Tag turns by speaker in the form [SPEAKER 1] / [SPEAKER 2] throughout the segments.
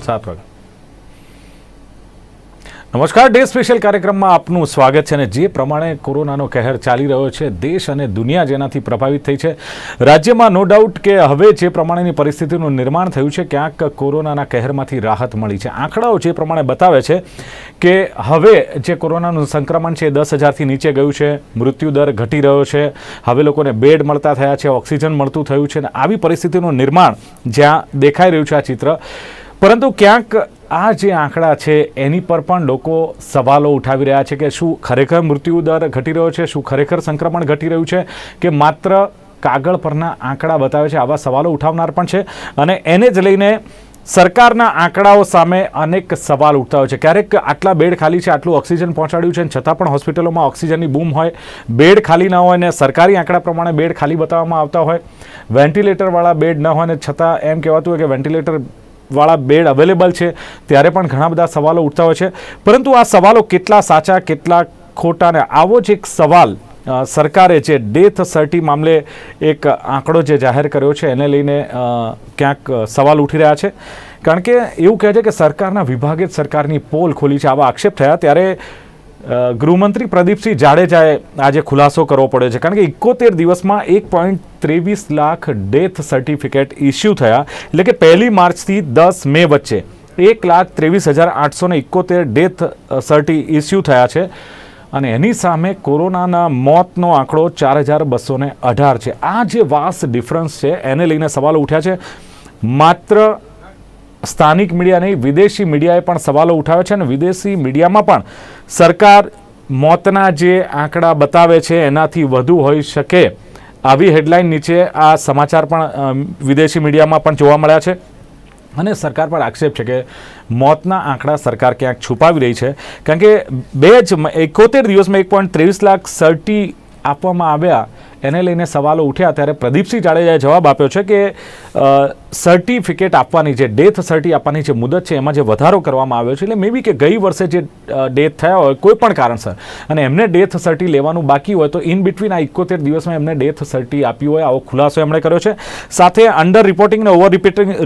[SPEAKER 1] 7 વાગે। નમસ્કાર, day special કાર્યક્રમમાં આપનું સ્વાગત છે। અને જે પ્રમાણે કોરોનાનો કહેર ચાલી રહ્યો છે, દેશ અને દુનિયા જેનાથી પ્રભાવિત થઈ છે, રાજ્યમાં નો ડાઉટ કે હવે જે પ્રમાણેની પરિસ્થિતિનું નિર્માણ થયું છે, ક્યાંક કોરોનાના કહેરમાંથી રાહત મળી છે। આંકડાઓ જે પ્રમાણે બતાવે છે કે હવે જે કોરોનાનું સંક્રમણ છે 10,000થી નીચે ગયું છે, મૃત્યુદર ઘટી રહ્યો છે, હવે લોકોને બેડ મળતા થયા છે, ઓક્સિજન મળતું થયું છે, અને આવી પરિસ્થિતિનું નિર્માણ જ્યાં દેખાઈ રહ્યું છે આ ચિત્ર, પરંતુ ક્યાંક આ જે આંકડા છે એની પર પણ લોકો સવાલો ઉઠાવી રહ્યા છે કે શું ખરેખર મૃત્યુદર ઘટી રહ્યો છે, શું ખરેખર સંક્રમણ ઘટી રહ્યું છે કે માત્ર કાગળ પરના આંકડા બતાવે છે। આવા સવાલો ઉઠાવનાર પણ છે અને એને જ લઈને સરકારના આંકડાઓ સામે અનેક સવાલ ઉઠતા હોય છે। ક્યારેક આટલા બેડ ખાલી છે, આટલું ઓક્સિજન પહોંચાડ્યું છે, છતાં પણ હોસ્પિટલોમાં ઓક્સિજનની બૂમ હોય, બેડ ખાલી ન હોય ને સરકારી આંકડા પ્રમાણે બેડ ખાલી બતાવવામાં આવતા હોય, વેન્ટિલેટરવાળા બેડ ન હોય ને છતાં એમ કહેવાતું હોય કે વેન્ટિલેટર વાળા બેડ અવેલેબલ છે, ત્યારે પણ ઘણા બધા સવાલો ઉઠતા હોય છે। પરંતુ આ સવાલો કેટલા સાચા, કેટલા ખોટા, ને આવો જ એક સવાલ સરકારે જે ડેથ સર્ટી મામલે એક આંકડો જે જાહેર કર્યો છે એને લઈને ક્યાંક સવાલ ઉઠી રહ્યા છે। કારણ કે એવું કહે છે કે સરકારના વિભાગે જ સરકારની પોલ ખોલી છે, આવા આક્ષેપ થયા ત્યારે ગૃહમંત્રી પ્રદીપસિંહ જાડેજાએ આજે ખુલાસો કરવો પડ્યો છે। કારણ કે 71 દિવસમાં 1.23 લાખ ડેથ સર્ટિફિકેટ ઇસ્યુ થયા, એટલે કે 1 માર્ચથી 10 મે વચ્ચે 1,23,871 ડેથ સર્ટી ઇસ્યુ થયા છે અને એની સામે કોરોનાના મોતનો આંકડો 4,218 છે। આ જે વાસ્ટ ડિફરન્સ છે એને લઈને સવાલો ઉઠ્યા છે। માત્ર સ્થાનિક મીડિયા નહીં, વિદેશી મીડિયાએ પણ સવાલો ઉઠાવે છે અને વિદેશી મીડિયામાં પણ સરકાર મોતના જે આંકડા બતાવે છે એનાથી વધુ હોઈ શકે આવી હેડલાઇન નીચે આ સમાચાર પણ વિદેશી મીડિયામાં પણ જોવા મળ્યા છે અને સરકાર પર આક્ષેપ છે કે મોતના આંકડા સરકાર ક્યાંક છુપાવી રહી છે। કારણ કે 71 દિવસમાં 1.23 લાખ સર્ટી આપવામાં આવ્યા એને લઈને સવાલો ઉઠ્યા ત્યારે પ્રદીપસિંહ જાડેજાએ જવાબ આપ્યો છે કે સર્ટિફિકેટ આપવાની, જે ડેથ સર્ટી આપવાની જે મુદત છે એમાં જે વધારો કરવામાં આવ્યો છે, એટલે મે બી કે ગઈ વર્ષે જે ડેથ થયા હોય કોઈ પણ કારણસર અને એમને ડેથ સર્ટી લેવાનું બાકી હોય તો ઇન બિટવીન આ 71 દિવસમાં એમને ડેથ સર્ટી આપી હોય, આવો ખુલાસો એમણે કર્યો છે। સાથે અંડર રિપોર્ટિંગ ને ઓવર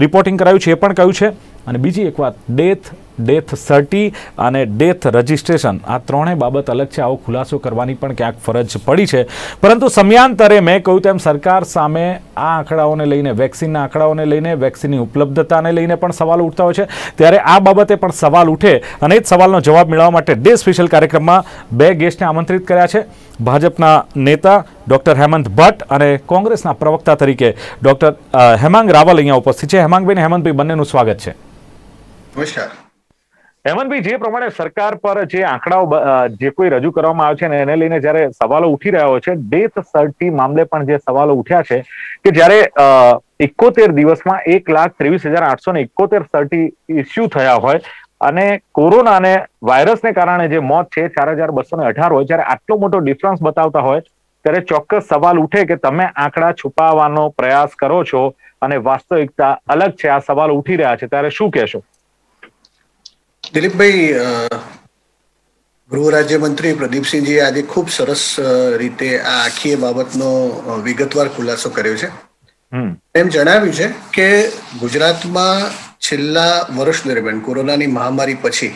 [SPEAKER 1] રિપોર્ટિંગ કરાયું છે એ પણ કહ્યું છે। અને બીજી એક વાત, ડેથ સર્ટી અને ડેથ રજિસ્ટ્રેશન આ ત્રણેય બાબત અલગ છે, આવો ખુલાસો કરવાની પણ ક્યાંક ફરજ પડી છે। પરંતુ સમયાંતરે મેં કહ્યું તેમ સરકાર સામે આ આંકડાઓને લઈને, વેક્સિનના આંકડાઓને લઈને, વેક્સિનની ઉપલબ્ધતાને લઈને પણ સવાલ ઉઠતા હોય છે। ત્યારે આ બાબતે પણ સવાલ ઉઠે અને એ જ સવાલનો જવાબ મેળવવા માટે ડે સ્પેશિયલ કાર્યક્રમમાં બે ગેસ્ટને આમંત્રિત કર્યા છે। ભાજપના નેતા ડૉક્ટર હેમંત ભટ્ટ અને કોંગ્રેસના પ્રવક્તા તરીકે ડૉક્ટર હેમાંગ રાવલ અહીંયા ઉપસ્થિત છે। હેમાંગભાઈ અને હેમંતભાઈ બંનેનું સ્વાગત છે।
[SPEAKER 2] નમસ્કાર।
[SPEAKER 1] હેમંતભાઈ, જે પ્રમાણે સરકાર પર જે આંકડાઓ જે કોઈ રજૂ કરવામાં આવે છે ને એને લઈને જ્યારે સવાલો ઉઠી રહ્યા હોય છે, ડેથ સર્ટી મામલે પણ જે સવાલો ઉઠ્યા છે કે જ્યારે 71 દિવસમાં 1,23,871 સર્ટી ઇસ્યુ થયા હોય અને કોરોના અને વાયરસને કારણે જે મોત છે 4,218 હોય, જ્યારે આટલો મોટો ડિફરન્સ બતાવતા હોય ત્યારે ચોક્કસ સવાલ ઉઠે કે તમે આંકડા છુપાવવાનો પ્રયાસ કરો છો અને વાસ્તવિકતા અલગ છે। આ સવાલ ઉઠી રહ્યા છે, ત્યારે શું કહેશો?
[SPEAKER 2] દિલીપભાઈ, ગૃહ રાજ્યમંત્રી પ્રદીપસિંહજીએ આજે ખૂબ સરસ રીતે આ આખી બાબતનો વિગતવાર ખુલાસો કર્યો છે। એમ જણાવ્યું છે કે ગુજરાતમાં છેલ્લા વર્ષ દરમિયાન કોરોનાની મહામારી પછી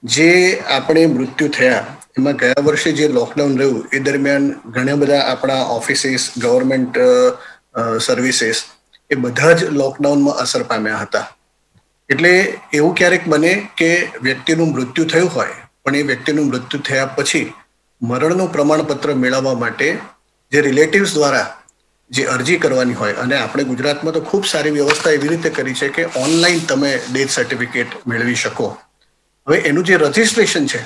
[SPEAKER 2] જે આપણે મૃત્યુ થયા એમાં ગયા વર્ષે જે લોકડાઉન રહ્યું એ દરમિયાન ઘણા બધા આપણા ઓફિસીસ, ગવર્મેન્ટ સર્વિસીસ એ બધા જ લોકડાઉનમાં અસર પામ્યા હતા। એટલે એવું ક્યારેક બને કે વ્યક્તિનું મૃત્યુ થયું હોય પણ એ વ્યક્તિનું મૃત્યુ થયા પછી મરણનું પ્રમાણપત્ર મેળવવા માટે જે રિલેટિવ્સ દ્વારા જે અરજી કરવાની હોય, અને આપણે ગુજરાતમાં તો ખૂબ સારી વ્યવસ્થા એવી રીતે કરી છે કે ઓનલાઈન તમે ડેથ સર્ટિફિકેટ મેળવી શકો। હવે એનું જે રજિસ્ટ્રેશન છે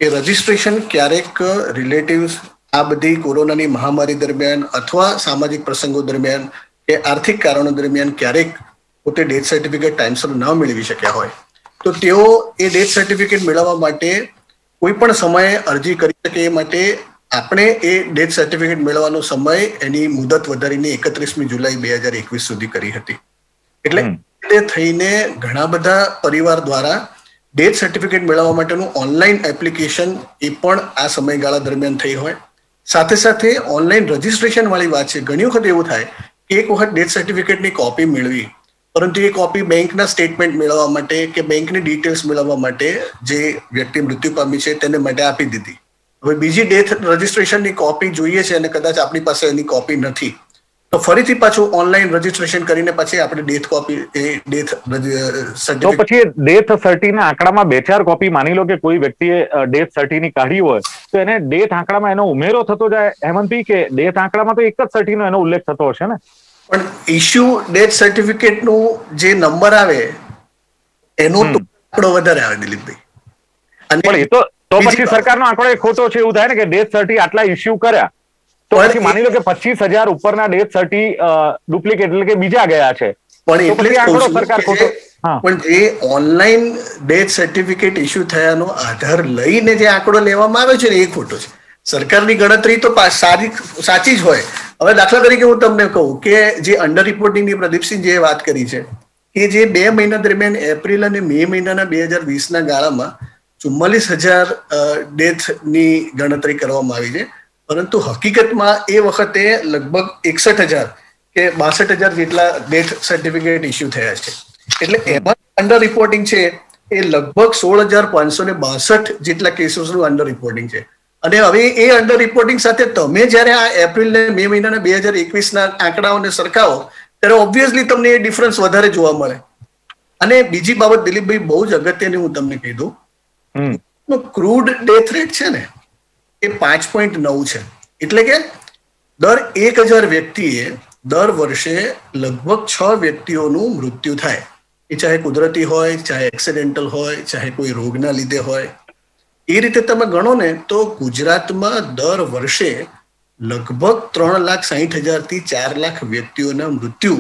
[SPEAKER 2] એ રજિસ્ટ્રેશન ક્યારેક રિલેટિવ્સ આ બધી કોરોનાની મહામારી દરમિયાન અથવા સામાજિક પ્રસંગો દરમિયાન કે આર્થિક કારણો દરમિયાન ક્યારેક પોતે ડેથ સર્ટિફિકેટ ટાઈમસર ન મેળવી શક્યા હોય તો તેઓ એ ડેથ સર્ટિફિકેટ મેળવવા માટે કોઈ પણ સમયે અરજી કરી શકે। એ માટે આપણે એ ડેથ સર્ટિફિકેટ મેળવવાનો સમય એની મુદત વધારીને 31 જુલાઈ 2021 સુધી કરી હતી। એટલે તે થઈને ઘણા બધા પરિવાર દ્વારા ડેથ સર્ટિફિકેટ મેળવવા માટેનું ઓનલાઈન એપ્લિકેશન એ પણ આ સમયગાળા દરમિયાન થઈ હોય। સાથે સાથે ઓનલાઈન રજિસ્ટ્રેશન વાળી વાત છે। ઘણી વખત એવું થાય કે એક વખત ડેથ સર્ટિફિકેટની કોપી મેળવી પરંતુ એ કોપી બેંકના સ્ટેટમેન્ટ મેળવવા માટે કે બેંકની ડિટેલ્સ મેળવવા માટે જે વ્યક્તિ મૃત્યુ પામી છે તેને માટે આપી દીધી. હવે બીજી ડેથ રજીસ્ટ્રેશનની કોપી જોઈએ છે અને કદાચ આપણી પાસે એની કોપી નથી, તો ફરીથી પાછું ઓનલાઈન રજીસ્ટ્રેશન કરીને પછી આપણે ડેથ કોપી ડેથ
[SPEAKER 1] સર્ટિફિકેટ, પછી ડેથ સર્ટીના આંકડામાં 2-4 કોપી માની લો કે કોઈ વ્યક્તિએ ડેથ સર્ટીની કાઢી હોય તો એને ડેથ આંકડામાં એનો ઉમેરો થતો જાય હેમંતભાઈ, કે ડેથ આંકડામાં તો એક જ સર્ટીનો એનો ઉલ્લેખ થતો હશે ને?
[SPEAKER 2] પણ ઇશ્યુ ડેથ સર્ટિફિકેટનું જે નંબર આવે એનો તો આંકડો વધારે આવે દિલીપભાઈ.
[SPEAKER 1] અને એ તો પછી સરકારનો આંકડો ખોટો છે એવું થાય ને કે ડેથ સર્ટી આટલા ઇશ્યુ કર્યા તો પછી માની લો કે 25,000 ઉપરના ડેથ સર્ટી ડુપ્લિકેટ એટલે કે બીજા ગયા છે,
[SPEAKER 2] પણ એટલે સરકાર ખોટો. પણ જે ઓનલાઈન ડેથ સર્ટિફિકેટ ઇશ્યુ થયાનો આધાર લઈને જે આંકડો લેવામાં આવે છે ને એ ખોટો છે. સરકારની ગણતરી તો સાચી જ હોય. હવે દાખલા તરીકે હું તમને કહું કે જે અંડર રિપોર્ટિંગની પ્રદીપસિંહજીએ વાત કરી છે કે જે 2 મહિના દરમિયાન એપ્રિલ અને મે મહિનાના 2020ના ગાળામાં 44,000 ડેથની ગણતરી કરવામાં આવી છે, પરંતુ હકીકતમાં એ વખતે લગભગ 61,000 કે 62,000 જેટલા ડેથ સર્ટિફિકેટ ઇસ્યુ થયા છે. એટલે એમાં અંડર રિપોર્ટિંગ છે એ લગભગ 16,562 જેટલા કેસીસનું અંડર રિપોર્ટિંગ છે. અને હવે એ અંડર રિપોર્ટિંગ સાથે તમે જ્યારે આ એપ્રિલ ને મે મહિનાના 2021ના આંકડાઓને સરખાવો ત્યારે ઓબ્વિયસલી તમને એ ડિફરન્સ વધારે જોવા મળે. અને બીજી બાબત દિલીપભાઈ બહુ જ અગત્યની હું તમને કહી દઉં, ક્રૂડ ડેથ રેટ છે ને એ 5.9 છે. એટલે કે દર 1,000 વ્યક્તિએ દર વર્ષે લગભગ 6 વ્યક્તિઓનું મૃત્યુ થાય, એ ચાહે કુદરતી હોય, ચાહે એક્સિડેન્ટલ હોય, ચાહે કોઈ રોગના લીધે હોય. એ રીતે તમે ગણો ને તો ગુજરાતમાં દર વર્ષે લગભગ 3,60,000 થી 4 લાખ વ્યક્તિઓના મૃત્યુ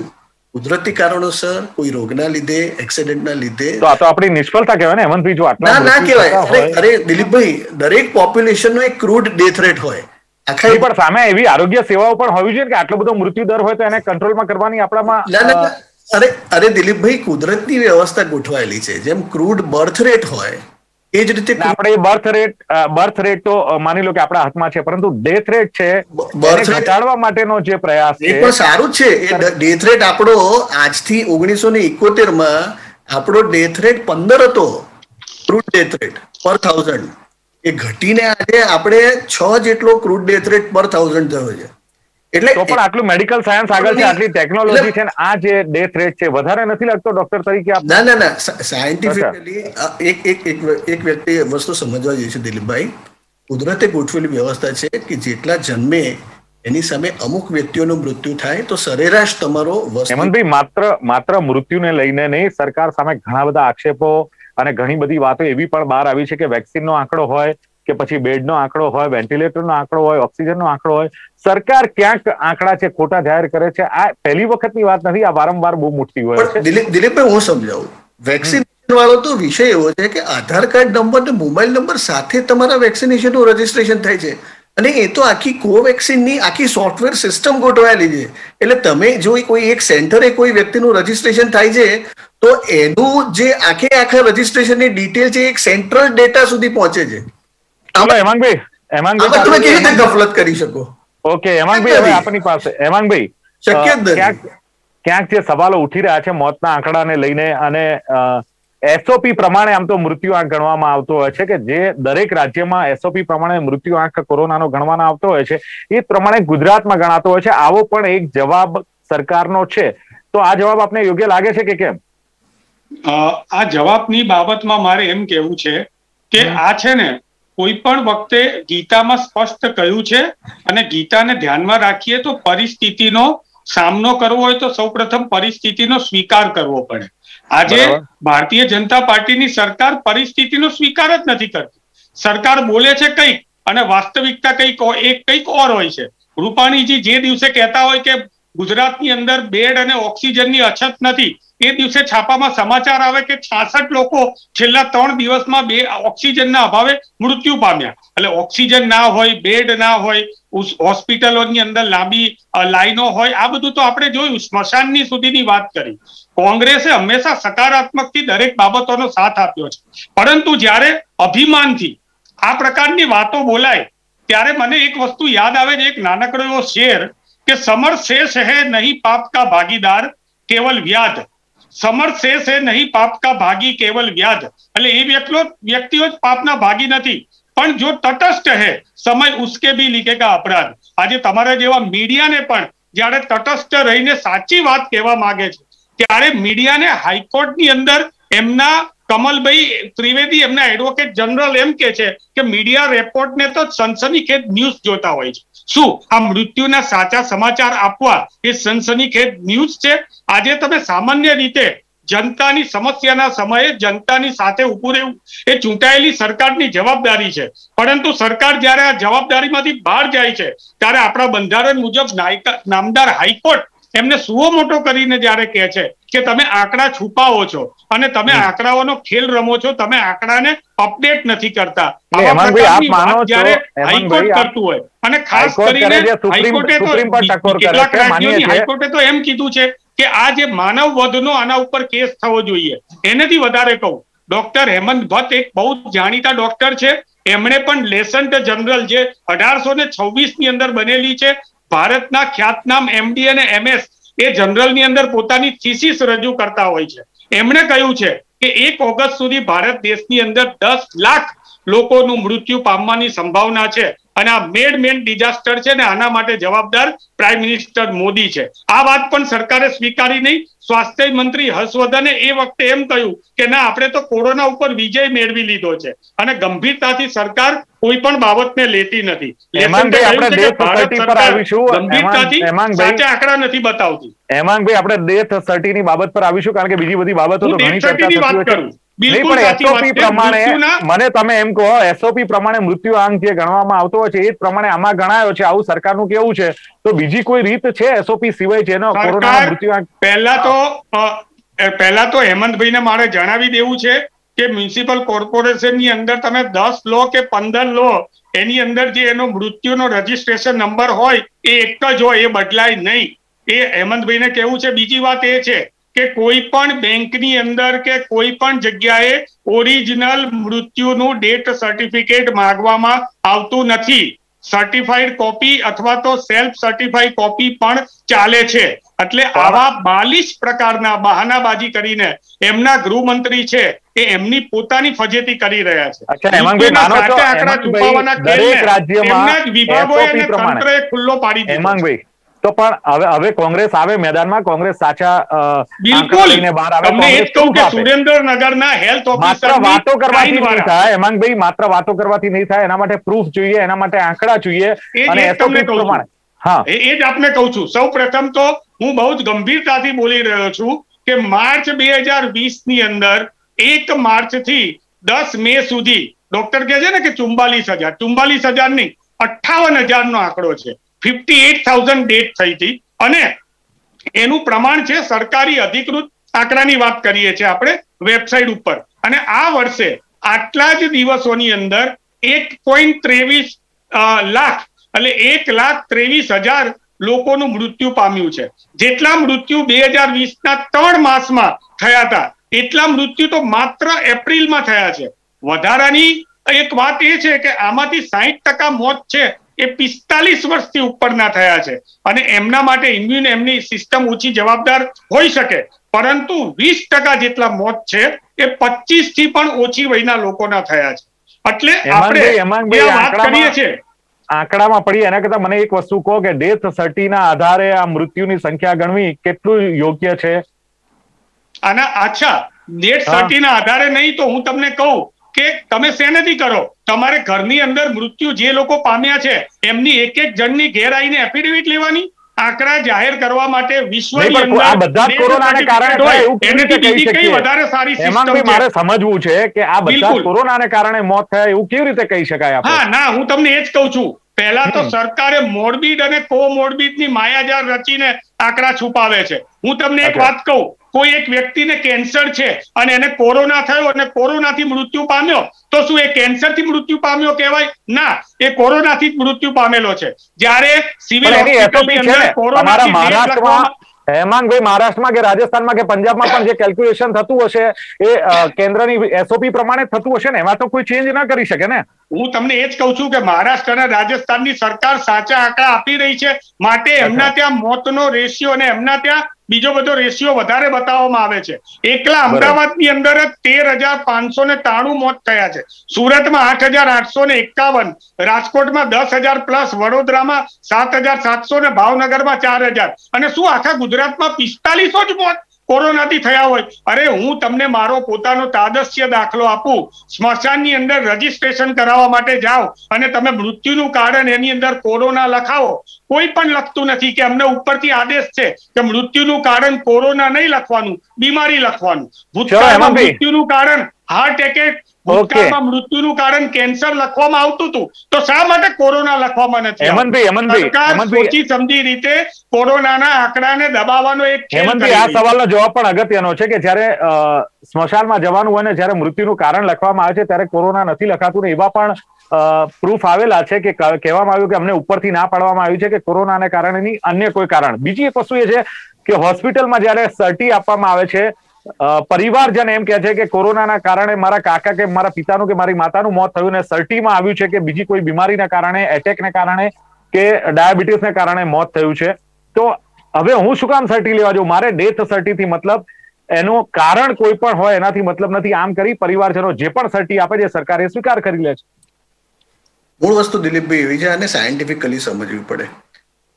[SPEAKER 2] કુદરતી કારણોસર, કોઈ રોગના લીધે, એક્સિડન્ટના લીધે.
[SPEAKER 1] તો આ તો આપણી નિષ્ફળતા કહેવાય ને હેમંતભાઈ, જો આટલા
[SPEAKER 2] ના કહેવાય. અરે દિલીપભાઈ, દરેક પોપ્યુલેશનનો એક ક્રૂડ ડેથ રેટ હોય.
[SPEAKER 1] પણ સામે એવી આરોગ્ય સેવાઓ પણ હોવી જોઈએ કે આટલો બધો મૃત્યુ દર હોય તો એને કંટ્રોલમાં કરવાની આપણામાં.
[SPEAKER 2] અરે દિલીપભાઈ, કુદરતની વ્યવસ્થા ગોઠવાયેલી છે. જેમ ક્રૂડ બર્થ રેટ હોય એ જ રીતે
[SPEAKER 1] આપણે બર્થ રેટ તો માની લો કે આપણા હાથમાં છે, પરંતુ ડેથ રેટ છે ઘટાડવા માટેનો જે પ્રયાસ છે
[SPEAKER 2] એ પણ સારું છે. એ ડેથ રેટ આપણો આજથી 1971માં આપણો ડેથ રેટ 15 હતો, ક્રૂડ ડેથ રેટ પર 1000. એ ઘટીને આજે આપણે 6 જેટલો ક્રૂડ ડેથ રેટ પર 1000 થયો છે. એટલે
[SPEAKER 1] તો પણ આટલું મેડિકલ સાયન્સ આગળ છે, આટલી ટેકનોલોજી છે, આ જે ડેથ રેટ છે વધારે નથી લાગતો ડોક્ટર તરીકે?
[SPEAKER 2] ના, સાયન્ટિફિકલી એક વ્યક્તિ વસ્તુ સમજવા જોઈએ છે દિલીપભાઈ, કુદરતે ગોઠવેલી વ્યવસ્થા છે કે જેટલા જન્મે એની સામે અમુક વ્યક્તિઓનું મૃત્યુ થાય તો સરેરાશ તમારો.
[SPEAKER 1] હેમંતભાઈ, માત્ર મૃત્યુને લઈને નહીં, સરકાર સામે ઘણા બધા આક્ષેપો અને ઘણી બધી વાતો એવી પણ બહાર આવી છે કે વેક્સિનનો આંકડો હોય કે પછી બેડનો આંકડો હોય, વેન્ટિલેટરનો આંકડો હોય, ઓક્સિજનનો આંકડો હોય, સરકાર ક્યાંક આંકડા છે ખોટા જાહેર કરે છે. આ પહેલી વખતની વાત નથી, આ વારંવાર બહુ મોટી હોય છે.
[SPEAKER 2] દિલીપભાઈ, હું સમજાવું. વેક્સિનેશન વાળો તો વિષય એવો છે કે આધાર કાર્ડ નંબર ને મોબાઈલ નંબર સાથે તમારા વેક્સિનેશનનું રજીસ્ટ્રેશન થાય છે. અને એ તો આખી કોવેક્સિનની આખી સોફ્ટવેર સિસ્ટમ ગોઠવાયેલી છે. એટલે તમે જો કોઈ એક સેન્ટરે કોઈ વ્યક્તિનું રજીસ્ટ્રેશન થાય છે તો એનું જે આખા રજીસ્ટ્રેશનની ડિટેલ છે એક સેન્ટ્રલ ડેટા સુધી પહોંચે છે.
[SPEAKER 1] તમે
[SPEAKER 2] કેવી રીતે ગફલત કરી શકો?
[SPEAKER 1] ઓકે હેમાંગભાઈ, હવે આપણી પાસે હેમાંગભાઈ
[SPEAKER 2] શક્ય જ નથી.
[SPEAKER 1] ક્યાંક જે સવાલો ઉઠી રહ્યા છે મોતના આંકડાને લઈને, અને એસઓપી પ્રમાણે આમ તો મૃત્યુ આંક ગણવામાં આવતો હોય છે કે જે દરેક રાજ્યમાં એસઓપી પ્રમાણે મૃત્યુ આંક કોરોનાનો ગણવાનો આવતો હોય છે, એ પ્રમાણે ગુજરાતમાં ગણાતો હોય છે. આવો પણ એક જવાબ સરકારનો છે, તો આ જવાબ આપને યોગ્ય લાગે છે કે કેમ?
[SPEAKER 3] આ જવાબની બાબતમાં મારે એમ કેવું છે કે આ છે ને કોઈ પણ વખતે ગીતામાં સ્પષ્ટ કહ્યું છે, અને ગીતાને ધ્યાનમાં રાખીએ તો પરિસ્થિતિનો સામનો કરવો હોય તો સૌપ્રથમ પરિસ્થિતિનો સ્વીકાર કરવો પડે. આજે ભારતીય જનતા પાર્ટીની સરકાર પરિસ્થિતિનો સ્વીકાર જ નથી કરતી. સરકાર બોલે છે કંઈક અને વાસ્તવિકતા કંઈક ઓર હોય છે. રૂપાણીજી જે દિવસે કહેતા હોય કે ગુજરાતની અંદર બેડ અને ઓક્સિજનની અછત નથી, એ દિવસે છાપામાં સમાચાર આવે કે 66 લોકો છેલ્લા 3 દિવસમાં ઓક્સિજનના અભાવે મૃત્યુ પામ્યા. એટલે ઓક્સિજન ના હોય, બેડ ના હોય, હોસ્પિટલોની અંદર લાંબી લાઈનો હોય, આ બધું તો આપણે જોયું. સ્મશાનની સુધીની વાત કરી. કોંગ્રેસે હંમેશા સકારાત્મકથી દરેક બાબતોનો સાથ આપ્યો છે, પરંતુ જ્યારે અભિમાનથી આ પ્રકારની વાતો બોલાય ત્યારે મને એક વસ્તુ યાદ આવે છે, એક નાનકડો એવો શેર કે સમર શેષ હૈ નહીં પાપ કા ભાગીદાર, કેવલ વ્યાધ. સમર્થ છે નહીં પાપ કા ભાગી કેવલ વ્યાજ, એટલે એ વ્યક્તિઓ જ પાપના ભાગી નથી, પણ જો તટસ્થ હે સમય ઉસકે ભી લીખેગા અપરાધ. આજે તમારા જેવા મીડિયાને પણ જ્યારે તટસ્થ રહીને સાચી વાત કહેવા માંગે છે ત્યારે મીડિયાને હાઈકોર્ટની અંદર એમના કમલભાઈ ત્રિવેદી એમના એડવોકેટ જનરલ એમ કે છે કે મીડિયા રિપોર્ટને તો સનસનીખેજ ન્યૂઝ જોતા હોય છે. શું આ મૃત્યુના સાચા સમાચાર આપવા એ સનસનીખેજ ન્યૂઝ છે? આજે તમે સામાન્ય રીતે જનતાની સમસ્યાના સમયે જનતાની સાથે ઉભું રહેવું એ ચૂંટાયેલી સરકારની જવાબદારી છે, પરંતુ સરકાર જ્યારે આ જવાબદારીમાંથી બહાર જાય છે ત્યારે આપણા બંધારણ મુજબ નામદાર હાઈકોર્ટ એમને સુઓ મોટો કરીને જ્યારે કહે છે કે તમે આંકડા છુપાવો છો અને તમે આંકડાઓનો ખેલ રમો છો, તમે આંકડાને અપડેટ નથી કરતા. જ્યારે હાઈકોર્ટ કરતું હોય અને ખાસ કરીને હાઈકોર્ટે તો એમ કીધું છે કે આ જે માનવ વધનો આના ઉપર કેસ થવો જોઈએ. એનાથી વધારે કહું, ડોક્ટર હેમંત ભટ્ટ એક બહુ જાણીતા ડોક્ટર છે, એમણે પણ લેસન્ટ જનરલ જે 1826 ની અંદર બનેલી છે, ભારતના ખ્યાતનામ MD અને MS એ જનરલની અંદર પોતાની થીસીસ રજૂ કરતા હોય છે. એમણે કહ્યું છે કે 1 ઓગસ્ટ સુધી ભારત દેશની અંદર 10 લાખ લોકોનું મૃત્યુ પામવાની સંભાવના છે અને આ મેન ડિઝાસ્ટર છે ને આના માટે જવાબદાર પ્રાઇમ મિનિસ્ટર મોદી છે. આ વાત પણ સરકારે સ્વીકારી નહીં. સ્વાસ્થ્ય મંત્રી હર્ષવર્ધને એ વખતે એમ કહ્યું કે ના, આપણે તો કોરોના ઉપર વિજય મેળવી લીધો છે અને ગંભીરતાથી સરકાર કોઈ પણ બાબતને લેતી નથી. ગંભીરતાથી સાચા આંકડા નથી બતાવતી.
[SPEAKER 1] હેમાંગભાઈ, આપણે ડેથ સર્ટીની બાબત પર આવીશું કારણ કે બીજી બધી બાબતો તો ઘણી ચર્ચા થતી હોય છે. એસઓપી પ્રમાણે મને તમે એમ કહો, એસઓપી પ્રમાણે મૃત્યુ આંક જે ગણવામાં આવતો હોય છે એ જ પ્રમાણે આમાં ગણાયો છે, આવું સરકારનું કેવું છે? તો બીજી કોઈ રીત છે એસઓપી સિવાય જેનો કોરોના મૃત્યુ આંક?
[SPEAKER 3] પહેલા તો હેમંતભાઈને મારે જણાવી દેવું છે કે મ્યુનિસિપલ કોર્પોરેશનની અંદર તમે 10 લો કે 15 લો, એની અંદર જે એનો મૃત્યુનો રજીસ્ટ્રેશન નંબર હોય એ એક જ હોય, એ બદલાય નહીં. એ હેમંતભાઈને કેવું છે. બીજી વાત એ છે કે કોઈ પણ બેંકની અંદર કે કોઈ પણ જગ્યાએ ઓરિજિનલ મૃત્યુનું ડેથ સર્ટિફિકેટ માંગવામાં આવતું નથી. સર્ટિફાઈડ કોપી અથવા તો સેલ્ફ સર્ટિફાઈડ કોપી પણ ચાલે છે. એટલે આવા 42 પ્રકારના બહાનાબાજી કરીને એમના ગૃહમંત્રી છે એ એમની પોતાની ફજેતી કરી રહ્યા છે. આંકડા છુપાવવાના એમના જ વિભાગોએ અને તંત્રએ ખુલ્લો પાડી દીધો.
[SPEAKER 1] તો પણ હવે કોંગ્રેસ આવે મેદાનમાં, કોંગ્રેસ સાચા
[SPEAKER 3] બિલકુલ તમને એ જ કહું કે સુરેન્દ્રનગરના હેલ્થ ઓફિસર
[SPEAKER 1] વાતો કરવાથી નહીં થાય હેમાંગભાઈ, માત્ર વાતો કરવાથી નહીં થાય, એના માટે પ્રૂફ જોઈએ, એના માટે આંકડા જોઈએ અને એસઓપી પ્રમાણે. હા,
[SPEAKER 3] એ જ આપને કહું છું. સૌ પ્રથમ તો હું બહુ જ ગંભીરતાથી બોલી રહ્યો છું કે માર્ચ 2020 ની અંદર 1 માર્ચ થી 10 મે સુધી ડોક્ટર કહે છે ને કે 44,000 નહીં 58,000 નો આંકડો છે. 58,000 ડેથ થઈ હતી અને એનું પ્રમાણ છે સરકારી અધિકૃત આંકડાની વાત કરીએ છીએ આપણે વેબસાઇટ ઉપર. અને આ વર્ષે આટલા જ દિવસોની અંદર 1.23 લાખ એટલે 1,23,000 લોકોનું મૃત્યુ પામ્યું છે. જેટલા મૃત્યુ 2020 ના 3 માસમાં થયા હતા એટલા મૃત્યુ તો માત્ર એપ્રિલમાં થયા છે. વધારાની એક વાત એ છે કે આમાંથી 60% મોત છે એ 45 વર્ષથી ઉપરના થયા છે અને એમના માટે ઇમ્યુન એમની સિસ્ટમ ઓછી જવાબદાર હોઈ શકે, પરંતુ 20% જેટલા મોત છે એ 25 થી પણ ઓછી વયના લોકોના થયા છે. એટલે આપણે વાત કરીએ છીએ
[SPEAKER 1] આંકડામાં પડી એના કરતા મને એક વસ્તુ કહો કે ડેથ સર્ટીના આધારે આ મૃત્યુની સંખ્યા ગણવી કેટલું યોગ્ય છે?
[SPEAKER 3] આના અચ્છા ડેથ સર્ટીના આધારે નહીં તો હું તમને કહું કે તમે શેનાથી કરો, તમારે ઘરની અંદર મૃત્યુ જે લોકો પામ્યા છે એમની એક જણની ઘેર આવીને એફિડેવિટ લેવાની, આંકડા જાહેર કરવા માટે વિશ્વની અંદર
[SPEAKER 1] આ બધા કોરોનાને કારણે થાય એવું કેવી રીતે કહી શકીએ?
[SPEAKER 3] વધારે સારી સિસ્ટમ
[SPEAKER 1] છે. મારે સમજવું છે કે આ બધા કોરોનાને કારણે મોત થયા એવું કેવી રીતે કહી શકાય?
[SPEAKER 3] હા ના, હું તમને એ જ કહું છું. પહેલા તો સરકારે મોર્બિડ અને કોમોર્બિડની માયાજાળ રચીને આંકડા છુપાવે છે. હું તમને એક વાત કહું, કોઈ એક વ્યક્તિને કેન્સર છે અને એને કોરોના થયો અને કોરોનાથી મૃત્યુ પામ્યો તો શું એ કેન્સરથી મૃત્યુ પામ્યો કહેવાય? ના, એ કોરોનાથી જ મૃત્યુ પામેલો છે. જ્યારે સિવિલ હોસ્પિટલની અંદર કોરોના
[SPEAKER 1] હેમાંગભાઈ મહારાષ્ટ્રમાં કે રાજસ્થાનમાં કે પંજાબમાં પણ જે કેલ્ક્યુલેશન થતું હશે એ કેન્દ્રની એસઓપી પ્રમાણે થતું હશે ને, એમાં તો કોઈ ચેન્જ ના કરી શકે ને.
[SPEAKER 3] હું તમને એ જ કહું છું કે મહારાષ્ટ્ર અને રાજસ્થાનની સરકાર સાચા આંકડા આપી રહી છે, માટે એમના ત્યાં મોતનો રેશિયો અને એમના ત્યાં બીજો બધો રેશિયો વધારે બતાવવામાં આવે છે. એકલા અમદાવાદની અંદર જ 13,593 મોત થયા છે. સુરતમાં 8,851, રાજકોટમાં 10,000 પ્લસ, વડોદરામાં 7,700 ને ભાવનગરમાં 4,000. અને શું આખા ગુજરાતમાં 4500 જ મોત કોરોનાથી થયા હોય? અરે હું તમને મારો પોતાનો તાદસ્ય દાખલો આપું. સ્મશાનની અંદર રજીસ્ટ્રેશન કરાવવા માટે જાઓ અને તમે મૃત્યુનું કારણ એની અંદર કોરોના લખાવો, કોઈ પણ લખતું નથી કે અમને ઉપરથી આદેશ છે કે મૃત્યુનું કારણ કોરોના નહીં લખવાનું, બીમારી લખવાનું. ભૂતકાળમાં મૃત્યુનું કારણ હાર્ટ એટેક, ભૂતકાળમાં મૃત્યુનું કારણ કેન્સર લખવામાં આવતું હતું, તો શા માટે કોરોના લખવામાં નથી? સરકાર સોચી સમજી રીતે કોરોનાના આંકડાને દબાવવાનો એક
[SPEAKER 1] હેમંતભાઈ, આ સવાલનો જવાબ પણ અગત્યનો છે કે જ્યારે સ્મશાનમાં જવાનું હોય ને જ્યારે મૃત્યુનું કારણ લખવામાં આવે છે ત્યારે કોરોના નથી લખાતું ને એવા પણ પ્રૂફ આવેલા છે કે કહેવામાં આવ્યું કે અમને ઉપરથી ના પાડવામાં આવ્યું છે કે કોરોનાને કારણે નહીં, અન્ય કોઈ કારણ. બીજી એક વસ્તુ એ છે કે હોસ્પિટલમાં જ્યારે સર્ટી આપવામાં આવે છે, પરિવારજન એમ કહે છે કે કોરોનાના કારણે મારા કાકા કે મારા પિતાનું કે મારી માતાનું મોત થયું ને સર્ટીમાં આવ્યું છે કે બીજી કોઈ બીમારીના કારણે, એટેકને કારણે કે ડાયાબિટીસને કારણે મોત થયું છે. તો હવે હું શું કામ સર્ટી લેવા જાઉં? મારે ડેથ સર્ટીથી મતલબ, એનું કારણ કોઈ પણ હોય એનાથી મતલબ નથી. આમ કરી પરિવારજનો જે પણ સર્ટી આપે છે સરકાર એ સ્વીકાર કરી લે છે.
[SPEAKER 2] મૂળ વસ્તુ દિલીપભાઈ એવી છે, આને સાયન્ટિફિકલી સમજવી પડે.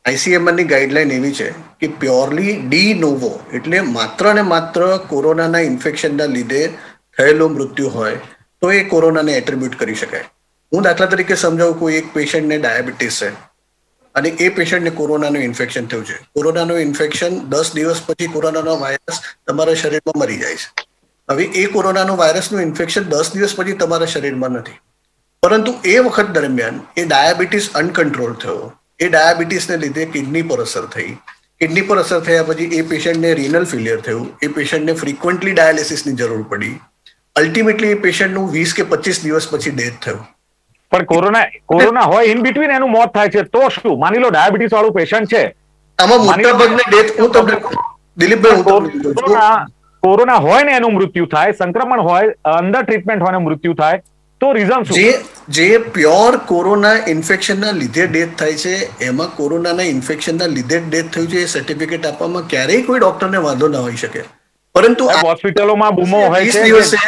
[SPEAKER 2] ICMR ની ગાઈડલાઈન એવી છે કે પ્યોરલી ડી નોવો, એટલે માત્ર ને માત્ર કોરોનાના ઇન્ફેક્શનના લીધે થયેલો મૃત્યુ હોય તો એ કોરોનાને એટ્રીબ્યુટ કરી શકાય. હું દાખલા તરીકે સમજાવું, કોઈ એક પેશન્ટને ડાયાબિટીસ છે અને એ પેશન્ટને કોરોનાનું ઇન્ફેક્શન થયું છે. કોરોનાનું ઇન્ફેક્શન 10 દિવસ પછી કોરોનાનો વાયરસ તમારા શરીરમાં મરી જાય છે. હવે એ કોરોનાનો વાયરસનું ઇન્ફેક્શન 10 દિવસ પછી તમારા શરીરમાં નથી, પરંતુ એ વખત દરમિયાન એ ડાયાબિટીસ અનકન્ટ્રોલ થયો. એ ડાયાબિટીસને લીધે કિડની પર અસર થઈ. કિડની પર અસર થયા પછી એ પેશન્ટને રિનલ ફેલિયર થયું. એ પેશન્ટને ફ્રીક્વન્ટલી ડાયાલિસિસની જરૂર પડી. અલ્ટિમેટલી એ પેશન્ટનું 20 કે 25 દિવસ પછી ડેથ થયું.
[SPEAKER 1] પણ કોરોના હોય ઇન બિટવીન એનું મોત થાય છે તો શું? માની લો ડાયાબિટીસ વાળું પેશન્ટ છે,
[SPEAKER 2] આમાં મોટા ભાગની ડેથ, હું તમને દિલીપભાઈ,
[SPEAKER 1] કોરોના હોય ને એનું મૃત્યુ થાય, સંક્રમણ હોય, અંડર ટ્રીટમેન્ટ હોય ને મૃત્યુ થાય, તો રીઝન શું?
[SPEAKER 2] જે પ્યોર કોરોના ઇન્ફેક્શનના લીધે ડેથ થાય છે, એમાં કોરોનાના ઇન્ફેક્શનના લીધે જ ડેથ થયું છે એ સર્ટિફિકેટ આપવામાં ક્યારેય કોઈ ડોક્ટરને વાંધો ના હોઈ શકે. પરંતુ
[SPEAKER 1] હોસ્પિટલોમાં બૂમો હોય છે
[SPEAKER 2] 20 દિવસે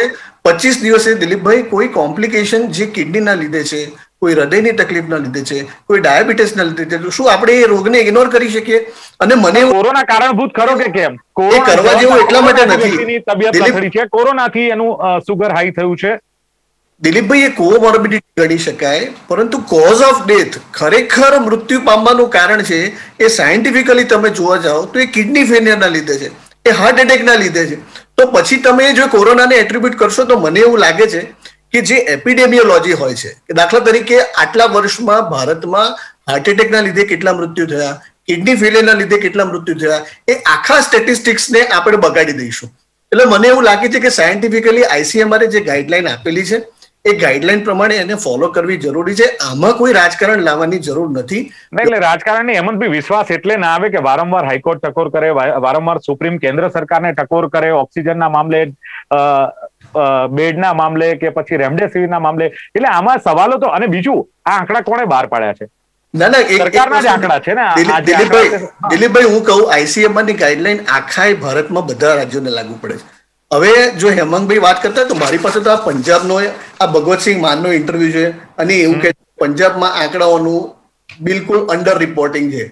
[SPEAKER 2] 25 દિવસે દિલીપભાઈ કોઈ કોમ્પ્લિકેશન જે કિડનીના લીધે છે, કોઈ હૃદયની તકલીફના લીધે છે, કોઈ ડાયાબિટીસના લીધે છે, શું આપણે એ રોગને ઇગ્નોર કરી શકીએ? અને મને
[SPEAKER 1] કોરોના કારણભૂત ખરો કે કેમ?
[SPEAKER 2] એ કરવા જેવું એટલા માટે નથી.
[SPEAKER 1] તબિયત લથડી છે, કોરોનાથી એનું સુગર હાઈ થયું છે.
[SPEAKER 2] દિલીપભાઈ, એ કોમોર્બિડિટી ગણી શકાય, પરંતુ કોઝ ઓફ ડેથ, ખરેખર મૃત્યુ પામવાનું કારણ છે, એ સાયન્ટિફિકલી તમે જોવા જાઓ તો એ કિડની ફેલિયરના લીધે છે, એ હાર્ટ એટેકના લીધે છે. તો પછી તમે જો કોરોનાને એટ્રીબ્યુટ કરશો તો મને એવું લાગે છે કે જે એપિડેમિયોલોજી હોય છે, કે દાખલા તરીકે આટલા વર્ષમાં ભારતમાં હાર્ટ એટેકના લીધે કેટલા મૃત્યુ થયા, કિડની ફેલિયરના લીધે કેટલા મૃત્યુ થયા, એ આખા સ્ટેટિસ્ટિક્સને આપણે બગાડી દઈશું. એટલે મને એવું લાગે છે કે સાયન્ટિફિકલી ICMR જે ગાઈડલાઈન આપેલી છે એ ગાઈડલાઈન પ્રમાણે એને ફોલો કરવી જરૂરી છે. આમાં કોઈ રાજકારણ લાવવાની જરૂર નથી.
[SPEAKER 1] એટલે રાજકારણની હેમંતભાઈ વિશ્વાસ એટલે ના આવે કે વારંવાર હાઈકોર્ટ ટકોર કરે, વારંવાર સુપ્રીમ કેન્દ્ર સરકારને ટકોર કરે, ઓક્સિજનના મામલે, બેડના મામલે કે પછી રેમડેસિવિરના મામલે. એટલે આમાં સવાલો તો, અને બીજું આ આંકડા કોણે બહાર પાડ્યા છે?
[SPEAKER 2] ના ના,
[SPEAKER 1] સરકારના જ આંકડા છે ને.
[SPEAKER 2] દિલીપભાઈ, હું કહું, ICMR ની ગાઈડલાઈન આખા ભારતમાં બધા રાજ્યોને લાગુ પડે છે. હવે જો હેમંતભાઈ વાત કરતા તો મારી પાસે તો આ પંજાબનો આ ભગવતસિંહ માનનો ઇન્ટરવ્યુ છે અને એવું કે પંજાબમાં આંકડાઓનું બિલકુલ અંડર રિપોર્ટિંગ છે,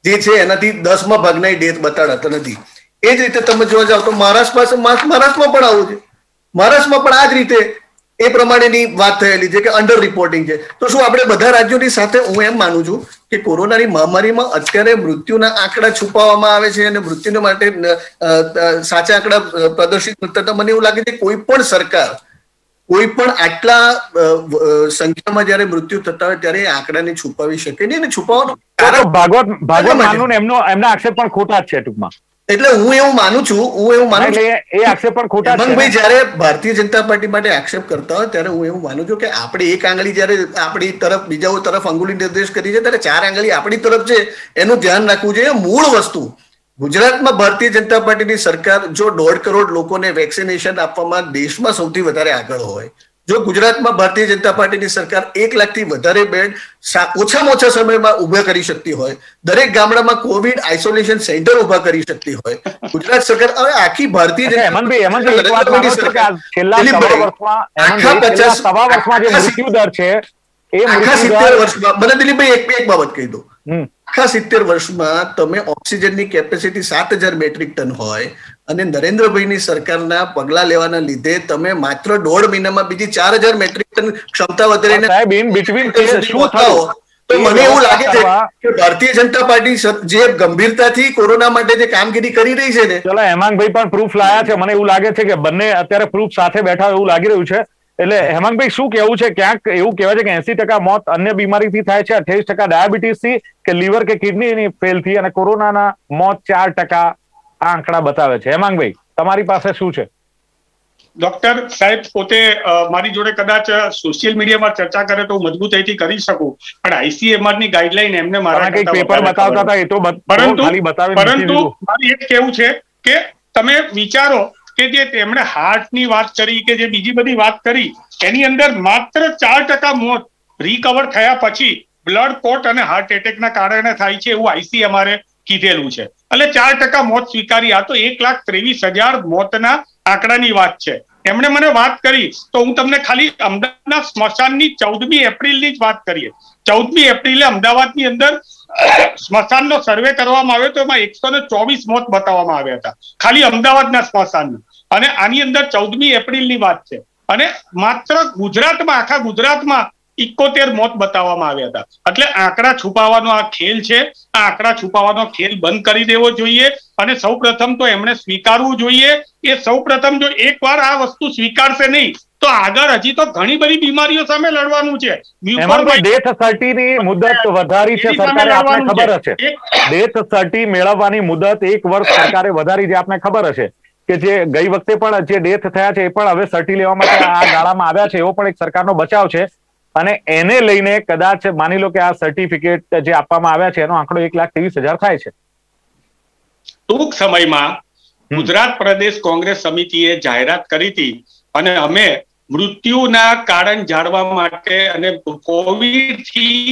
[SPEAKER 2] જે છે એનાથી 10માં ભાગના ડેથ બતાડાતા નથી. એ જ રીતે તમે જોવા જાવ તો મહારાષ્ટ્રમાં પણ આવું છે. મહારાષ્ટ્રમાં પણ આ જ રીતે એ પ્રમાણેની વાત થયેલી છે કે અંડર રિપોર્ટિંગ છે. તો શું આપણે બધા રાજ્યોની સાથે, હું એમ માનું છું કે કોરોનાની મહામારીમાં અત્યારે મૃત્યુના આંકડા છુપાવવામાં આવે છે અને મૃત્યુને માટે સાચા આંકડા પ્રદર્શિત કરતા મને એવું લાગે છે કોઈ પણ સરકાર કોઈ પણ આટલા સંખ્યામાં જયારે મૃત્યુ થતા હોય ત્યારે આંકડાને છુપાવી શકે નહીં. અને છુપાવવાનું કારણ
[SPEAKER 1] ભાગવત માનનું એમના આક્ષેપ પણ ખોટા જ છે ટૂંકમાં.
[SPEAKER 2] એટલે હું એવું માનું છું
[SPEAKER 1] એ આક્ષેપ પણ ખોટા છે.
[SPEAKER 2] ભાઈ, જયારે ભારતીય જનતા પાર્ટી માટે આક્ષેપ કરતા હોય ત્યારે હું એવું માનું છું કે આપણે એક આંગળી જયારે આપણી તરફ બીજા તરફ અંગુલી નિર્દેશ કરી છે ત્યારે 4 આંગળી આપણી તરફ છે, એનું ધ્યાન રાખવું જોઈએ. મૂળ વસ્તુ, ગુજરાતમાં ભારતીય જનતા પાર્ટીની સરકાર જો 1.5 કરોડ લોકોને વેક્સિનેશન આપવામાં દેશમાં સૌથી વધારે આગળ હોય, જો ગુજરાતમાં ભારતીય જનતા પાર્ટીની સરકાર 1 લાખથી વધારે બેડ ઓછામાં ઓછા સમયમાં ઉભા કરી શકતી હોય, દરેક ગામડામાં કોવિડ આઇસોલેશન સેન્ટર ઉભા કરી શકતી હોય, ગુજરાત સરકાર હવે આખી ભારતીય આખા 70 વર્ષમાં મને દિલીપભાઈ એક બાબત કહી દો, આખા 70 વર્ષમાં તમે ઓક્સિજનની કેપેસિટી 7000 મેટ્રિક ટન હોય અને નરેન્દ્રભાઈની સરકારના પગલા લેવાના લીધે તમે માત્ર 1.5 મહિનામાં બીજી 4000 મેટ્રિક ટન ક્ષમતા વધારીને તો મને એવું લાગે છે કે ભારતીય જનતા પાર્ટી જે ગંભીરતાથી કોરોના માટે જે કામગીરી કરી રહી છે ને,
[SPEAKER 1] ચલો હેમાંગભાઈ પણ પ્રૂફ લાયા છે, મને એવું લાગે છે કે બંને અત્યારે પ્રૂફ સાથે બેઠા એવું લાગી રહ્યું છે. એટલે હેમાંગભાઈ શું કેવું છે? ક્યાંક એવું કહેવાય છે કે 80% મોત અન્ય બીમારીથી થાય છે, 28% ડાયાબિટીસથી કે લીવર કે કિડની ફેલથી, અને કોરોનાના મોત 4% આ આંકડા બતાવે છે. હેમાંગભાઈ, તમારી પાસે શું છે?
[SPEAKER 3] ડોક્ટર સાહેબ પોતે મારી જોડે કદાચ સોશિયલ મીડિયામાં ચર્ચા કરે તો મજબૂતાઈથી કરી શકું, પણ આઈસીએમઆર ની ગાઈડલાઈન એમને મારા
[SPEAKER 1] પેપર બતાવતા હતા એ તો
[SPEAKER 3] પરંતુ મારે એ કહેવું છે કે તમે વિચારો કે જે તેમણે હાર્ટની વાત કરી કે જે બીજી બધી વાત કરી, એની અંદર માત્ર 4% મોત રિકવર થયા પછી બ્લડ ક્લોટ અને હાર્ટ એટેકના કારણે થાય છે એવું આઈસીએમઆરે કીધેલું છે. એટલે 4% મોત સ્વીકારી. આ તો 1,23,000 મોતના આંકડાની વાત છે. એમણે મને વાત કરી તો હું તમને ખાલી અમદાવાદના સ્મશાનની 14મી એપ્રિલની જ વાત કરીએ. 14મી એપ્રિલે અમદાવાદની અંદર સ્મશાનનો સર્વે કરવામાં આવ્યો તો એમાં 124 મોત બતાવવામાં આવ્યા હતા ખાલી અમદાવાદના સ્મશાનના. અને આની અંદર 14મી એપ્રિલની વાત છે અને માત્ર ગુજરાતમાં, આખા ગુજરાતમાં 71 મોત બતાવવામાં આવ્યા હતા. એટલે આંકડા છુપાવવાનો આ ખેલ છે. આ આંકડા છુપાવવાનો ખેલ બંધ કરી દેવો જોઈએ અને સૌ પ્રથમ તો એમણે સ્વીકારવું જોઈએ. એ સૌ પ્રથમ જો એકવાર આ વસ્તુ સ્વીકારશે નહીં તો આગળ હજી તો ઘણી બધી બીમારીઓ સામે લડવાનું છે.
[SPEAKER 1] ડેથ સર્ટિની મુદત વધારી છે સરકારે, આપને ખબર હશે. ડેથ સર્ટિ મેળવવાની મુદત 1 વર્ષ સરકારે વધારી છે, આપને ખબર હશે કે જે ગઈ વખતે પણ જે ડેથ થયા છે એ પણ હવે સર્ટી લેવા માટે આ ગાળામાં આવ્યા છે. એવો પણ એક સરકારનો બચાવ છે અને એને લઈને કદાચ માની લો કે આ સર્ટિફિકેટ જે આપવામાં આવ્યા છે એનો આંકડો 1,23,000 થાય છે.
[SPEAKER 3] ટૂંક સમયમાં ગુજરાત પ્રદેશ કોંગ્રેસ સમિતિએ જાહેરાત કરી હતી અને અમે મૃત્યુના કારણ જાણવા માટે અને કોવિડ થી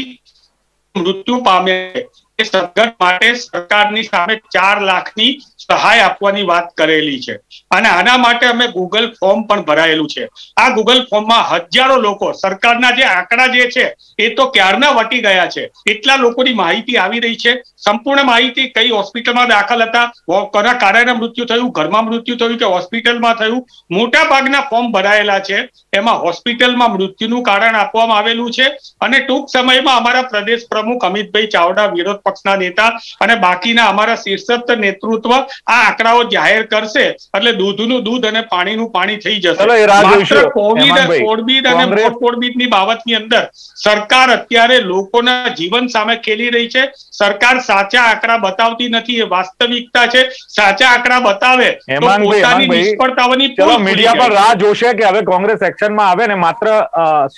[SPEAKER 3] મૃત્યુ પામે એ સદગત માટે સરકારની સામે 4 લાખની સહાય આપવાની વાત કરેલી છે અને આના માટે અમે ગૂગલ ફોર્મ પણ ભરાયેલું છે. આ ગૂગલ ફોર્મમાં હજારો લોકો, સરકારના જે આંકડા જે છે એ તો ક્યારના વટી ગયા છે, એટલા લોકોની માહિતી આવી રહી છે. સંપૂર્ણ માહિતી, કઈ હોસ્પિટલમાં દાખલ હતા, કોના કારણે મૃત્યુ થયું, ઘરમાં મૃત્યુ થયું કે હોસ્પિટલમાં થયું, મોટા ભાગના ફોર્મ ભરાયેલા છે. એમાં હોસ્પિટલમાં મૃત્યુનું કારણ આપવામાં આવેલું છે અને ટૂંક સમયમાં અમારા પ્રદેશ પ્રમુખ અમિતભાઈ ચાવડા, વિરોધ પક્ષના નેતા અને બાકીના અમારા શીર્ષસ્થ નેતૃત્વ આ આંકડાઓ જાહેર કરશે એટલે દૂધનું દૂધ અને પાણીનું પાણી થઈ જશે. માત્ર કોવિડ અને કોવિડની બાબતની અંદર સરકાર અત્યારે લોકોના જીવન સામે ખેલી રહી છે. સરકાર સાચા આંકડા બતાવતી નથી, એ વાસ્તવિકતા છે. સાચા આંકડા બતાવે તો પોતાની નિષ્ફળતાઓની
[SPEAKER 1] મીડિયા પર રાહ જોશે કે હવે કોંગ્રેસ એક્શનમાં આવે ને માત્ર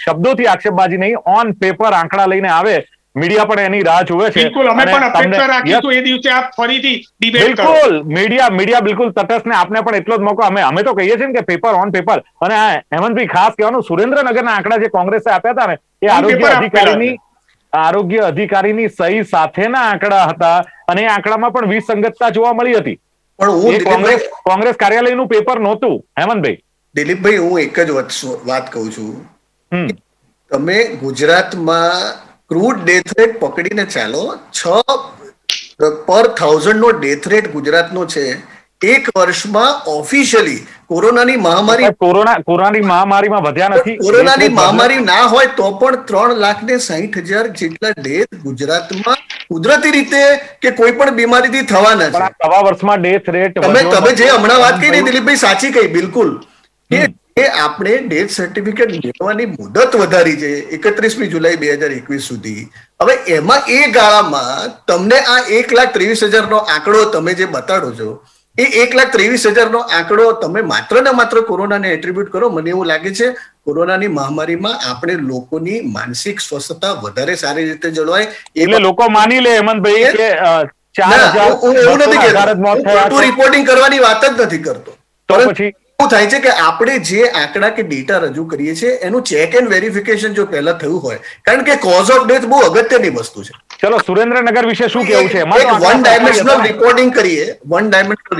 [SPEAKER 1] શબ્દોથી આક્ષેપબાજી નહીં, ઓન પેપર આંકડા લઈને આવે. મીડિયા પણ એની રાહ જોવે છે.
[SPEAKER 3] બિલકુલ, અમે પણ અપેક્ષા રાખીશું એ દિવસે આપ ફરીથી ડિબેટ કરો.
[SPEAKER 1] બિલકુલ, મીડિયા બિલકુલ તટસ્થ ને આપને પણ એટલો જ મોકો. અમે તો કહીએ છીએ ને કે પેપર ઓન પેપર. અને હેમંતભાઈ ખાસ કહેવાનું, સુરેન્દ્રનગરના આંકડા જે કોંગ્રેસે આપ્યા હતા ને એ આરોગ્ય અધિકારીની સહી સાથેના આંકડા હતા અને એ આંકડામાં પણ વિસંગતતા જોવા મળી હતી. પણ કોંગ્રેસ કાર્યાલયનું પેપર નહોતું. હેમંતભાઈ,
[SPEAKER 2] દિલીપભાઈ, હું એક જ વાત કહું છું, તમે ગુજરાતમાં ક્રૂડ ડેથ રેટ પકડીને ચાલો, 6 પર 1000 નો ડેથ રેટ ગુજરાતનો છે. 1 વર્ષમાં ઓફિશિયલી કોરોનાની મહામારીમાં વધ્યા નથી. કોરોનાની મહામારી ના હોય તો પણ 3,60,000 જેટલા ડેથ ગુજરાતમાં કુદરતી રીતે કે કોઈ પણ બીમારીથી થવાના છે.
[SPEAKER 1] નવા વર્ષમાં ડેથ રેટ
[SPEAKER 2] તમે જે હમણાં વાત કરી દિલીપભાઈ, સાચી કહી બિલકુલ. કે આપણે ડેથ સર્ટિફિકેટ મેળવવાની મુદત વધારી છે 31મી જુલાઈ 2021 સુધી. હવે એમાં એ ગાળામાં તમને આ 1,23,000 નો આંકડો તમે જે બતાડો છો, એ 1,23,000 નો આંકડો તમે માત્ર ને માત્ર કોરોનાને એટ્રીબ્યુટ કરો. મને એવું લાગે છે કોરોનાની મહામારીમાં આપણે લોકોની માનસિક સ્વસ્થતા વધારે સારી રીતે જળવાય
[SPEAKER 1] એટલે લોકો માની લે હેમંતભાઈ કે 4,000
[SPEAKER 2] રિપોર્ટિંગ કરવાની વાત જ નથી કરતો. શું થાય છે કે આપણે જે આંકડા કે ડેટા રજૂ કરીએ છીએ એનું ચેક એન્ડ વેરિફિકેશન જો પહેલા થયું હોય, કારણ કે કોઝ ઓફ ડેથ બહુ અગત્યની વસ્તુ છે.
[SPEAKER 1] ચલો સુરેન્દ્રનગર વિશે શું કેવું છે?
[SPEAKER 2] વન ડાયમેન્શનલ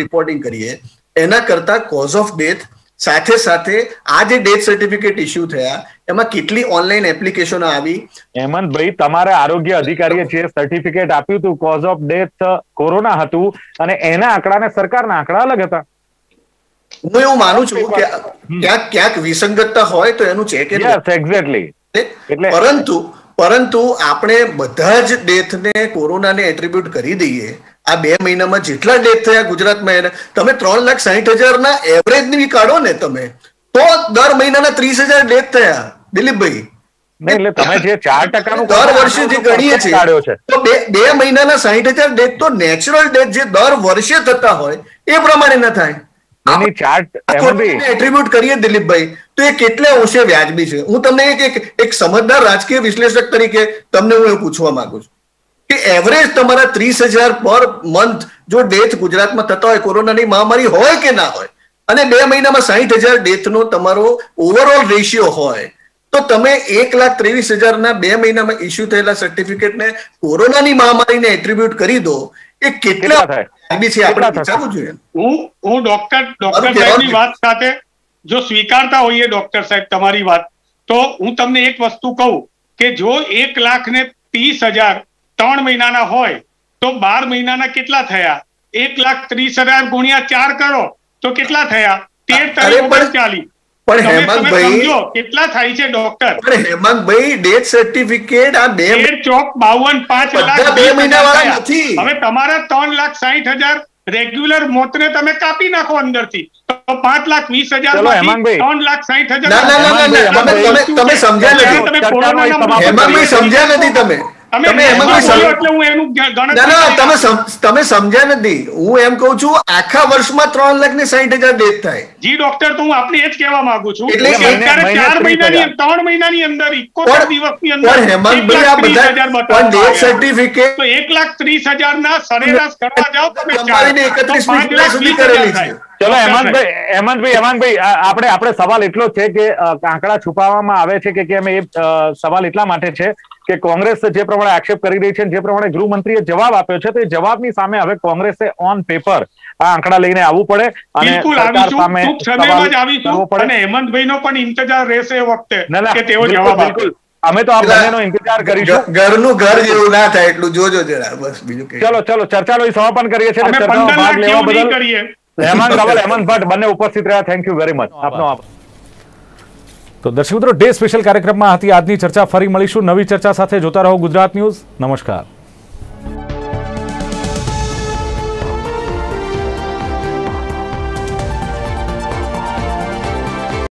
[SPEAKER 2] રિપોર્ટિંગ કરીએ એના કરતા કોઝ ઓફ ડેથ સાથે સાથે આ જે ડેથ સર્ટિફિકેટ ઇસ્યુ થયા એમાં કેટલી ઓનલાઈન એપ્લિકેશનો આવી.
[SPEAKER 1] હેમંતભાઈ, તમારા આરોગ્ય અધિકારીએ જે સર્ટિફિકેટ આપ્યું હતું કોઝ ઓફ ડેથ કોરોના હતું અને એના આંકડા ને સરકારના આંકડા અલગ હતા.
[SPEAKER 2] હું એવું માનું છું કે ક્યાંક વિસંગતતા હોય તો એનું ચેક
[SPEAKER 1] એક્ઝેક્ટલી.
[SPEAKER 2] પરંતુ આપણે બધા જ ડેથને કોરોનાને એટ્રીબ્યુટ કરી દઈએ. આ 2 મહિનામાં જેટલા ડેથ થયા ગુજરાતમાં તમે 3,60,000 ના એવરેજ ની કાઢો ને તમે, તો દર મહિનાના 30,000 ડેથ થયા દિલીપભાઈ.
[SPEAKER 1] એટલે તમે જે 4%
[SPEAKER 2] દર વર્ષે જે ગણીએ છીએ તો 2 મહિનાના 60,000 ડેથ તો નેચરલ ડેથ જે દર વર્ષે થતા હોય એ પ્રમાણે ન થાય. એટ્રીબ્યુટ કરીએ દિલીપભાઈ તો એ કેટલા અંશે વ્યાજબી છે. હું તમને એક સમજદાર રાજકીય વિશ્લેષક તરીકે તમને હું એવું પૂછવા માંગુ છું કે એવરેજ તમારા 30,000 પર મંથ જો ડેથ ગુજરાતમાં થતા હોય, કોરોનાની મહામારી હોય કે ના હોય, અને 2 મહિનામાં 60,000 ડેથનો તમારો ઓવરઓલ રેશિયો હોય, તો તમે 1,23,000 ના 2 મહિનામાં ઇસ્યુ થયેલા સર્ટિફિકેટને કોરોનાની મહામારીને એટ્રીબ્યુટ કરી દો. એ કેટલા થાય છે આપણે વિચારવું જોઈએ.
[SPEAKER 3] હું ડોક્ટર સાહેબની વાત સાથે જો સ્વીકારતા હોઈએ ડોક્ટર સાહેબ તમારી વાત, તો હું તમને એક વસ્તુ કહું કે જો 1,30,000 3 મહિનાના હોય તો 12 મહિનાના કેટલા થયા? 1,30,000 ગુણ્યા 4 કરો તો કેટલા થયા? 13,39.
[SPEAKER 2] પણ હેમંતભાઈ
[SPEAKER 3] કેટલા થાય છે ડોક્ટર?
[SPEAKER 2] પણ હેમંતભાઈ ડેથ સર્ટિફિકેટ આ
[SPEAKER 3] 2 ચોક 52 5 લાખ
[SPEAKER 2] 2 મહિના વાળા નથી.
[SPEAKER 3] હવે તમારા 3,60,000 રેગ્યુલર મોતને તમે કાપી નાખો અંદરથી તો 5,20,000 3,60,000.
[SPEAKER 2] તમે સમજ્યા નથી. તમે સમજ્યા નથી. હું એમ કઉ છું આખા વર્ષમાં 3,60,000 ડેથ થાય.
[SPEAKER 3] જી ડોક્ટર, તો હું આપને એ જ કહેવા માંગુ છું કે સરકારે 4 મહિનાની 3 મહિનાની અંદર 71 દિવસની અંદર
[SPEAKER 2] ડેથ સર્ટિફિકેટ
[SPEAKER 3] તો 1,30,000 ના સરેરાશ કરવા જાઓ તમે
[SPEAKER 2] 31 સુધી કરેલી છે.
[SPEAKER 1] ચલો હેમંતભાઈ, આપણે સવાલ એટલો જ છે કે આંકડા છુપાવવામાં આવે છે કે કેમ, એ સવાલ એટલા માટે છે કે કોંગ્રેસ જે પ્રમાણે આક્ષેપ કરી રહી છે, જે પ્રમાણે ગૃહમંત્રીએ જવાબ આપ્યો છે, તો એ જવાબની સામે હવે કોંગ્રેસે ઓન પેપર આ આંકડા લઈને આવવું પડે અને સરકાર સામે
[SPEAKER 3] કરવો પડે. અને હેમંતભાઈનો પણ ઇંતજાર રહેશે એ વખતે કે તેઓ જવાબ આપે.
[SPEAKER 1] અમે તો આ બંનેનો ઇંતજાર કરીશું.
[SPEAKER 2] ઘરનું ઘર જેવું ના થાય એટલું જોજો જરા, બસ બીજું કઈ.
[SPEAKER 1] ચલો ચર્ચાનો સમાપન કરીએ છીએ. ચર્ચામાં ભાગ લેવા બદલ હેમંત રાવલ, હેમંત ભટ્ટ બંને ઉપસ્થિત રહ્યા. Thank you very much. આપનો આભાર. તો દર્શક મિત્રો, ડે સ્પેશિયલ કાર્યક્રમમાં હતી આજની ચર્ચા. ફરી મળીશું નવી ચર્ચા સાથે. જોતા રહો ગુજરાત ન્યૂઝ. નમસ્કાર.